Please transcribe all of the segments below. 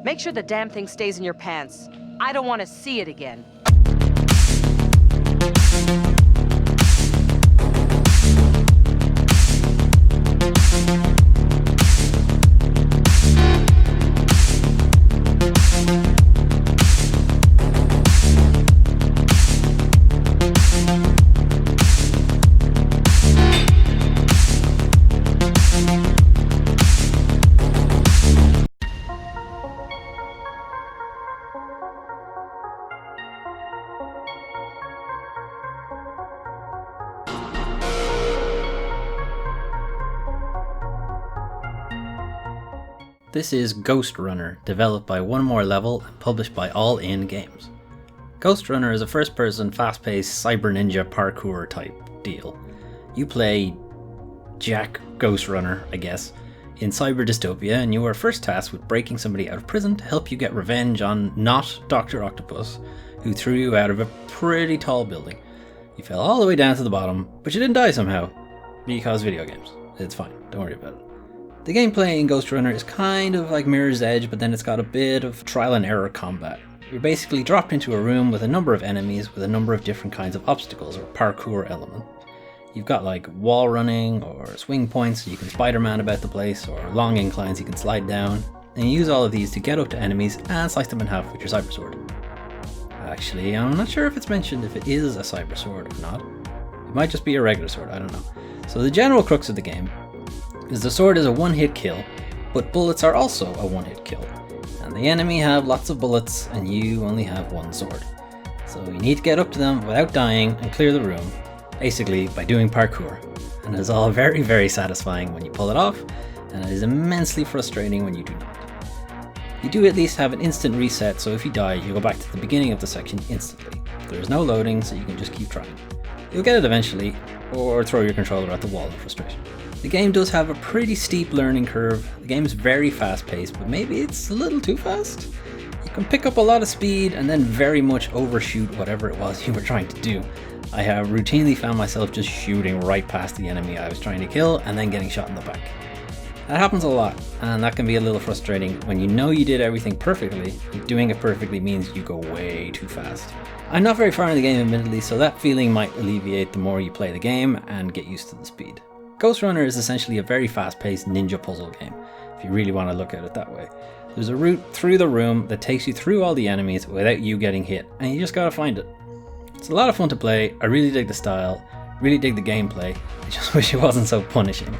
Make sure the damn thing stays in your pants. I don't want to see it again. This is Ghostrunner, developed by One More Level and published by All In Games. Ghostrunner is a first-person, fast-paced cyber ninja parkour type deal. You play Jack Ghostrunner, I guess, in cyber dystopia, and you are first tasked with breaking somebody out of prison to help you get revenge on not Dr. Octopus, who threw you out of a pretty tall building. You fell all the way down to the bottom, but you didn't die somehow, because video games. It's fine, don't worry about it. The gameplay in Ghostrunner is kind of like Mirror's Edge, but then it's got a bit of trial and error combat. You're basically dropped into a room with a number of enemies with a number of different kinds of obstacles or parkour element. You've got like wall running or swing points so you can Spider-Man about the place, or long inclines you can slide down, and you use all of these to get up to enemies and slice them in half with your cyber sword. Actually, I'm not sure if it's mentioned if it is a cyber sword or not. It might just be a regular sword, I don't know. So the general crux of the game is the sword is a one-hit kill, but bullets are also a one-hit kill. And the enemy have lots of bullets and you only have one sword. So you need to get up to them without dying and clear the room, basically by doing parkour. And it is all very, very satisfying when you pull it off, and it is immensely frustrating when you do not. You do at least have an instant reset, so if you die, you go back to the beginning of the section instantly. There is no loading, so you can just keep trying. You'll get it eventually, or throw your controller at the wall in frustration. The game does have a pretty steep learning curve. The game is very fast paced, but maybe it's a little too fast. You can pick up a lot of speed and then very much overshoot whatever it was you were trying to do. I have routinely found myself just shooting right past the enemy I was trying to kill and then getting shot in the back. That happens a lot, and that can be a little frustrating when you know you did everything perfectly, and doing it perfectly means you go way too fast. I'm not very far in the game admittedly, so that feeling might alleviate the more you play the game and get used to the speed. Ghostrunner is essentially a very fast-paced ninja puzzle game, if you really want to look at it that way. There's a route through the room that takes you through all the enemies without you getting hit, and you just gotta find it. It's a lot of fun to play. I really dig the style, really dig the gameplay. I just wish it wasn't so punishing.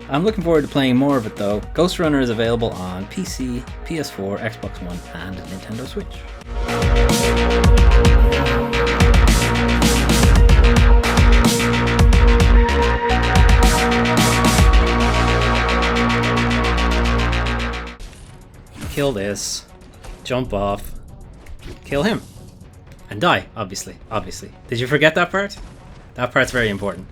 I'm looking forward to playing more of it though. Ghostrunner is available on PC, PS4, Xbox One, and Nintendo Switch. Kill this, jump off, kill him, and die, obviously. Did you forget that part? That part's very important.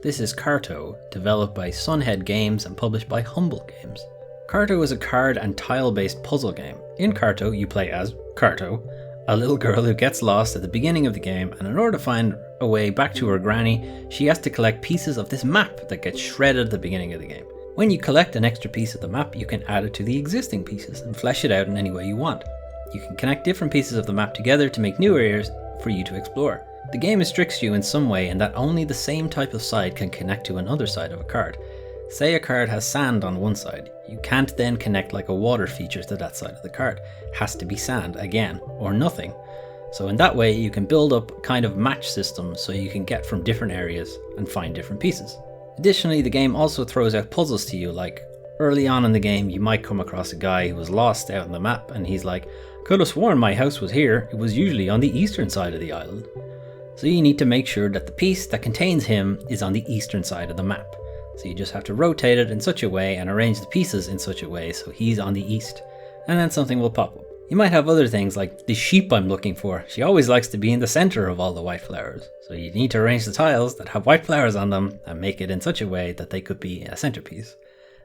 This is Carto, developed by Sunhead Games and published by Humble Games. Carto is a card and tile-based puzzle game. In Carto, you play as Carto, a little girl who gets lost at the beginning of the game, and in order to find a way back to her granny, she has to collect pieces of this map that gets shredded at the beginning of the game. When you collect an extra piece of the map, you can add it to the existing pieces and flesh it out in any way you want. You can connect different pieces of the map together to make new areas for you to explore. The game restricts you in some way in that only the same type of side can connect to another side of a card. Say a card has sand on one side, you can't then connect like a water feature to that side of the card. It has to be sand again, or nothing. So in that way you can build up a kind of match system so you can get from different areas and find different pieces. Additionally, the game also throws out puzzles to you, like early on in the game you might come across a guy who was lost out on the map and he's like, could have sworn my house was here, it was usually on the eastern side of the island. So you need to make sure that the piece that contains him is on the eastern side of the map. So you just have to rotate it in such a way and arrange the pieces in such a way so he's on the east, and then something will pop up. You might have other things like the sheep I'm looking for. She always likes to be in the center of all the white flowers. So you need to arrange the tiles that have white flowers on them and make it in such a way that they could be a centerpiece.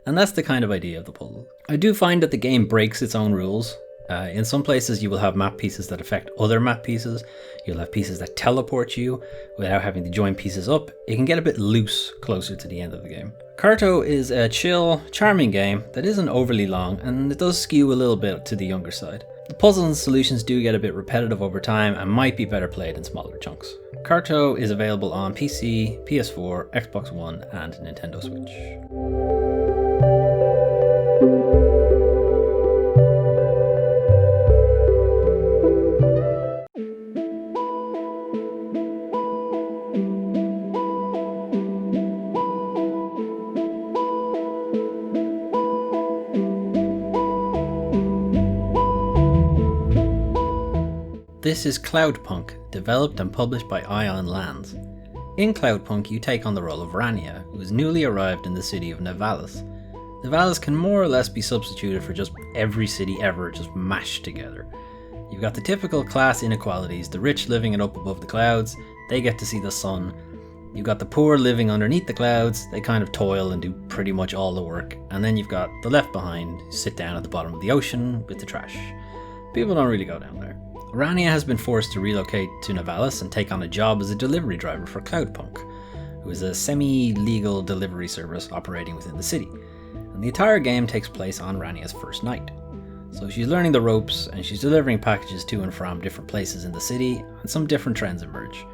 And that's the kind of idea of the puzzle. I do find that the game breaks its own rules. In some places you will have map pieces that affect other map pieces. You'll have pieces that teleport you without having to join pieces up. It can get a bit loose closer to the end of the game. Carto is a chill, charming game that isn't overly long, and it does skew a little bit to the younger side. The puzzles and solutions do get a bit repetitive over time and might be better played in smaller chunks. Carto is available on PC, PS4, Xbox One and Nintendo Switch. This is Cloudpunk, developed and published by Ion Lands. In Cloudpunk, you take on the role of Rania, who is newly arrived in the city of Nivalis. Nivalis can more or less be substituted for just every city ever, just mashed together. You've got the typical class inequalities, the rich living it up above the clouds, they get to see the sun. You've got the poor living underneath the clouds, they kind of toil and do pretty much all the work. And then you've got the left behind, who sit down at the bottom of the ocean with the trash. People don't really go down there. Rania has been forced to relocate to Nivalis and take on a job as a delivery driver for Cloudpunk, who is a semi-legal delivery service operating within the city. And the entire game takes place on Rania's first night. So she's learning the ropes and she's delivering packages to and from different places in the city, and some different trends emerge.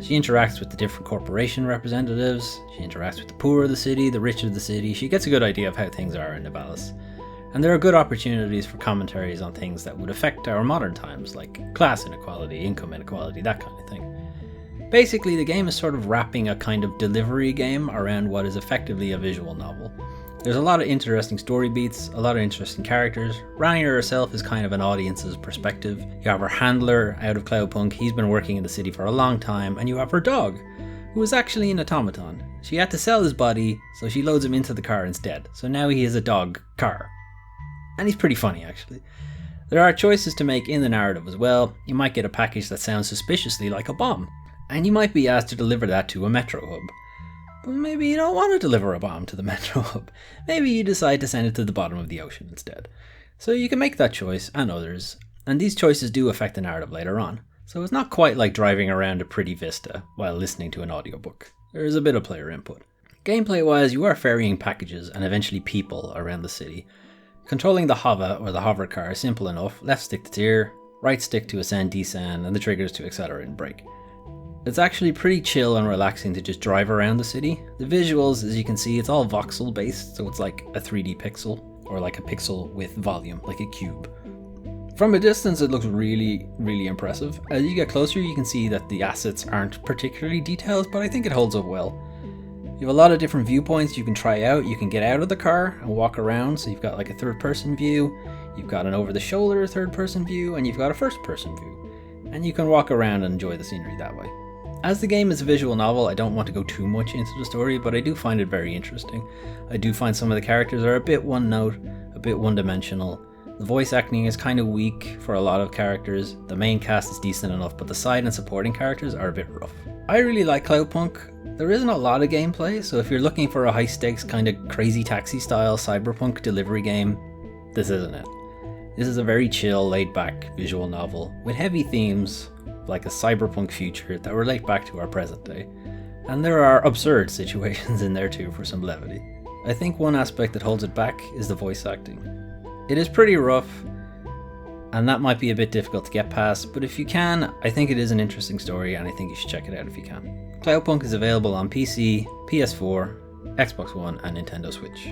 She interacts with the different corporation representatives, she interacts with the poor of the city, the rich of the city, she gets a good idea of how things are in Nivalis. And there are good opportunities for commentaries on things that would affect our modern times, like class inequality, income inequality, that kind of thing. Basically, the game is sort of wrapping a kind of delivery game around what is effectively a visual novel. There's a lot of interesting story beats, a lot of interesting characters. Rania herself is kind of an audience's perspective. You have her handler out of Cloudpunk, he's been working in the city for a long time, and you have her dog, who is actually an automaton. She had to sell his body, so she loads him into the car instead. So now he is a dog car. And he's pretty funny, actually. There are choices to make in the narrative as well. You might get a package that sounds suspiciously like a bomb, and you might be asked to deliver that to a metro hub. But maybe you don't want to deliver a bomb to the metro hub. Maybe you decide to send it to the bottom of the ocean instead. So you can make that choice, and others, and these choices do affect the narrative later on. So it's not quite like driving around a pretty vista while listening to an audiobook. There is a bit of player input. Gameplay wise, you are ferrying packages and eventually people around the city. Controlling the Hova or the hover car is simple enough. Left stick to steer, right stick to ascend, descend, and the triggers to accelerate and brake. It's actually pretty chill and relaxing to just drive around the city. The visuals, as you can see, it's all voxel based, so it's like a 3D pixel, or like a pixel with volume, like a cube. From a distance it looks really, really impressive. As you get closer you can see that the assets aren't particularly detailed, but I think it holds up well. You have a lot of different viewpoints you can try out. You can get out of the car and walk around, so you've got like a third-person view, you've got an over-the-shoulder third-person view, and you've got a first-person view. And you can walk around and enjoy the scenery that way. As the game is a visual novel, I don't want to go too much into the story, but I do find it very interesting. I do find some of the characters are a bit one-note, a bit one-dimensional. The voice acting is kind of weak for a lot of characters. The main cast is decent enough, but the side and supporting characters are a bit rough. I really like Cloudpunk. There isn't a lot of gameplay, so if you're looking for a high-stakes kind of Crazy Taxi style cyberpunk delivery game, this isn't it. This is a very chill, laid-back visual novel with heavy themes like a cyberpunk future that relate back to our present day. And there are absurd situations in there too for some levity. I think one aspect that holds it back is the voice acting. It is pretty rough, and that might be a bit difficult to get past, but if you can, I think it is an interesting story and I think you should check it out if you can. Cloudpunk is available on PC, PS4, Xbox One and Nintendo Switch.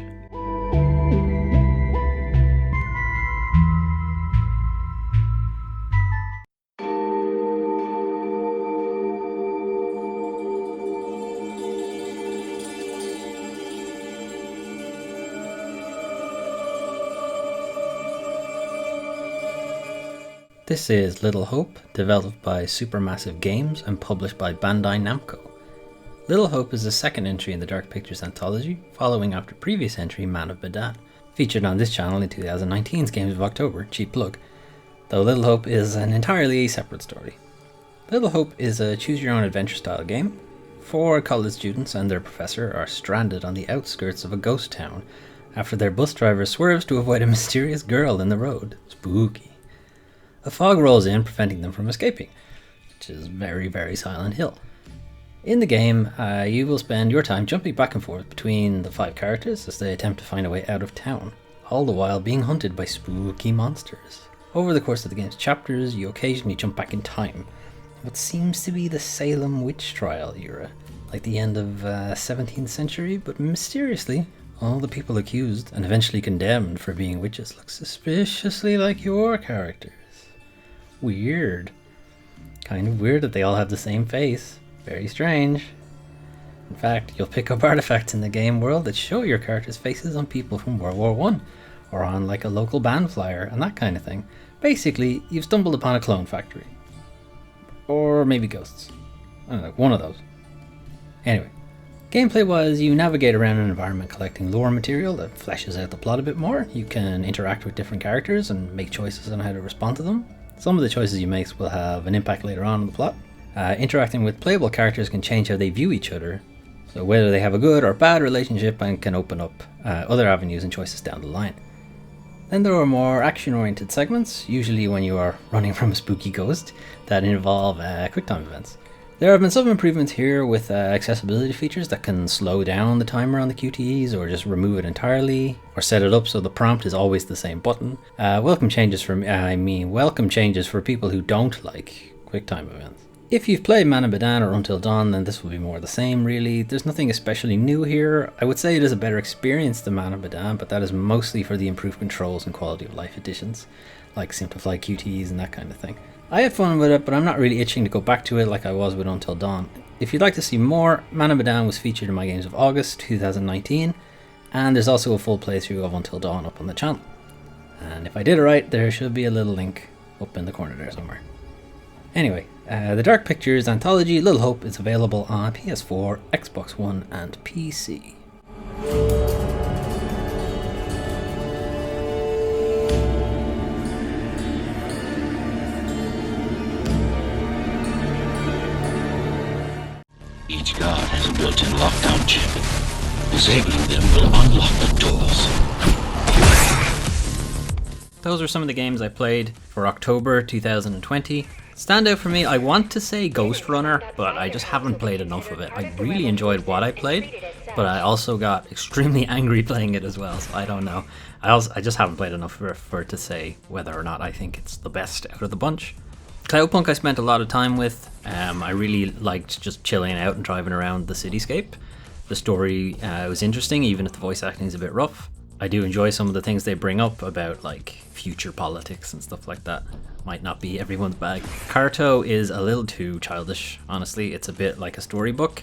This is Little Hope, developed by Supermassive Games and published by Bandai Namco. Little Hope is the second entry in the Dark Pictures anthology, following after previous entry Man of Medan, featured on this channel in 2019's Games of October, cheap plug, though Little Hope is an entirely separate story. Little Hope is a choose-your-own-adventure style game. 4 college students and their professor are stranded on the outskirts of a ghost town after their bus driver swerves to avoid a mysterious girl in the road. Spooky. A fog rolls in, preventing them from escaping, which is very, very Silent Hill. In the game, you will spend your time jumping back and forth between the 5 characters as they attempt to find a way out of town, all the while being hunted by spooky monsters. Over the course of the game's chapters, you occasionally jump back in time, what seems to be the Salem witch trial era, like the end of 17th century, but mysteriously, all the people accused and eventually condemned for being witches look suspiciously like your characters. Weird. Kind of weird that they all have the same face. Very strange. In fact, you'll pick up artifacts in the game world that show your character's faces on people from World War I, or on like a local band flyer and that kind of thing. Basically, you've stumbled upon a clone factory. Or maybe ghosts. I don't know, one of those. Anyway, gameplay wise, you navigate around an environment collecting lore material that fleshes out the plot a bit more. You can interact with different characters and make choices on how to respond to them. Some of the choices you make will have an impact later on in the plot. Interacting with playable characters can change how they view each other, so whether they have a good or bad relationship, and can open up other avenues and choices down the line. Then there are more action-oriented segments, usually when you are running from a spooky ghost, that involve QuickTime events. There have been some improvements here with accessibility features that can slow down the timer on the QTEs, or just remove it entirely, or set it up so the prompt is always the same button. Welcome changes for people who don't like QuickTime events. If you've played Man of Medan or Until Dawn, then this will be more the same really. There's nothing especially new here. I would say it is a better experience than Man of Medan, but that is mostly for the improved controls and quality of life additions, like simplified QTEs and that kind of thing. I had fun with it, but I'm not really itching to go back to it like I was with Until Dawn. If you'd like to see more, Man of Medan was featured in my games of August 2019, and there's also a full playthrough of Until Dawn up on the channel. And if I did it right, there should be a little link up in the corner there somewhere. Anyway, the Dark Pictures anthology Little Hope is available on PS4, Xbox One, and PC. Each guard has a built-in lockdown chip. Disabling them will unlock the doors. Those are some of the games I played for October 2020. Standout for me, I want to say Ghostrunner, but I just haven't played enough of it. I really enjoyed what I played, but I also got extremely angry playing it as well, so I don't know. I just haven't played enough for it to say whether or not I think it's the best out of the bunch. Cloudpunk I spent a lot of time with. I really liked just chilling out and driving around the cityscape. The story was interesting, even if the voice acting is a bit rough. I do enjoy some of the things they bring up about like future politics and stuff like that. Might not be everyone's bag. Carto is a little too childish, honestly. It's a bit like a storybook,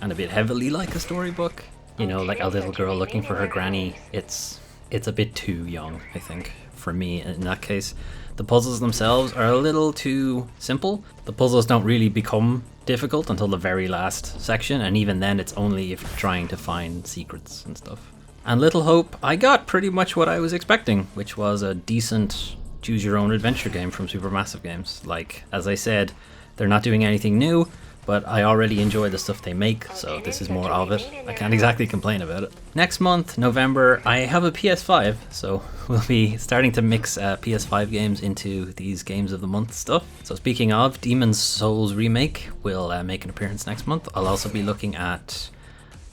and a bit heavily like a storybook. You know, like a little girl looking for her granny. It's a bit too young, I think, for me in that case. The puzzles themselves are a little too simple. The puzzles don't really become difficult until the very last section, and even then it's only if you're trying to find secrets and stuff. And Little Hope, I got pretty much what I was expecting, which was a decent choose-your-own-adventure game from Supermassive Games. Like, as I said, they're not doing anything new, but I already enjoy the stuff they make, so this is more of it. I can't exactly complain about it. Next month, November, I have a PS5, so we'll be starting to mix PS5 games into these Games of the Month stuff. So speaking of, Demon's Souls Remake will make an appearance next month. I'll also be looking at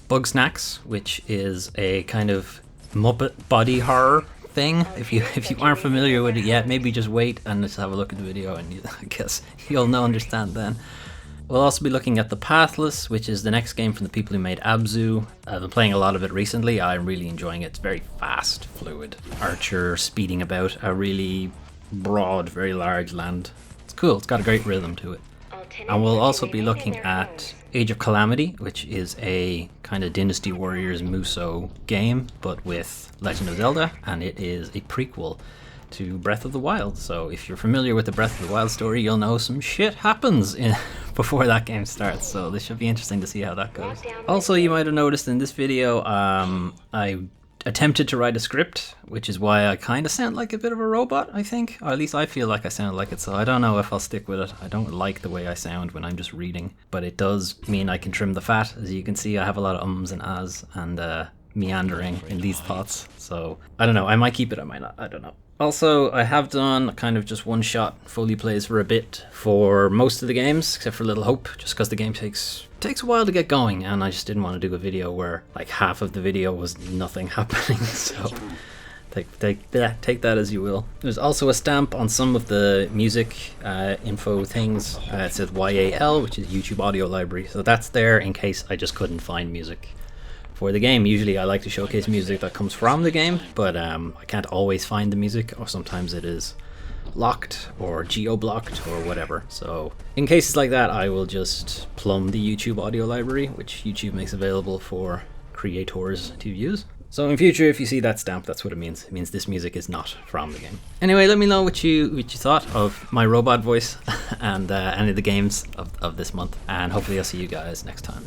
Bug Snacks, which is a kind of Muppet body horror thing. If you aren't familiar with it yet, maybe just wait and just have a look at the video, and I guess you'll understand then. We'll also be looking at The Pathless, which is the next game from the people who made Abzu. I've been playing a lot of it recently. I'm really enjoying it. It's very fast, fluid. Archer speeding about a really broad, very large land. It's cool. It's got a great rhythm to it. And we'll also be looking at Age of Calamity, which is a kind of Dynasty Warriors Musou game, but with Legend of Zelda, and it is a prequel to Breath of the Wild. So if you're familiar with the Breath of the Wild story, you'll know some shit happens before that game starts, so this should be interesting to see how that goes. Also, you might have noticed in this video, I attempted to write a script, which is why I kind of sound like a bit of a robot, I think. Or at least I feel like I sound like it, so I don't know if I'll stick with it. I don't like the way I sound when I'm just reading, but it does mean I can trim the fat. As you can see, I have a lot of ums and ahs, and meandering in these thoughts. So I don't know, I might keep it, I might not, I don't know. Also, I have done kind of just one shot Foley plays for a bit for most of the games, except for Little Hope, just because the game takes a while to get going, and I just didn't want to do a video where like half of the video was nothing happening. So take that as you will. There's also a stamp on some of the music info things. It says YAL, which is YouTube Audio Library, so that's there in case I just couldn't find music for the game. Usually I like to showcase music that comes from the game, but I can't always find the music, or sometimes it is locked or geo-blocked or whatever. So in cases like that, I will just plumb the YouTube Audio Library, which YouTube makes available for creators to use. So in future, if you see that stamp, that's what it means. It means this music is not from the game. Anyway, let me know what you thought of my robot voice and any of the games of this month, and hopefully I'll see you guys next time.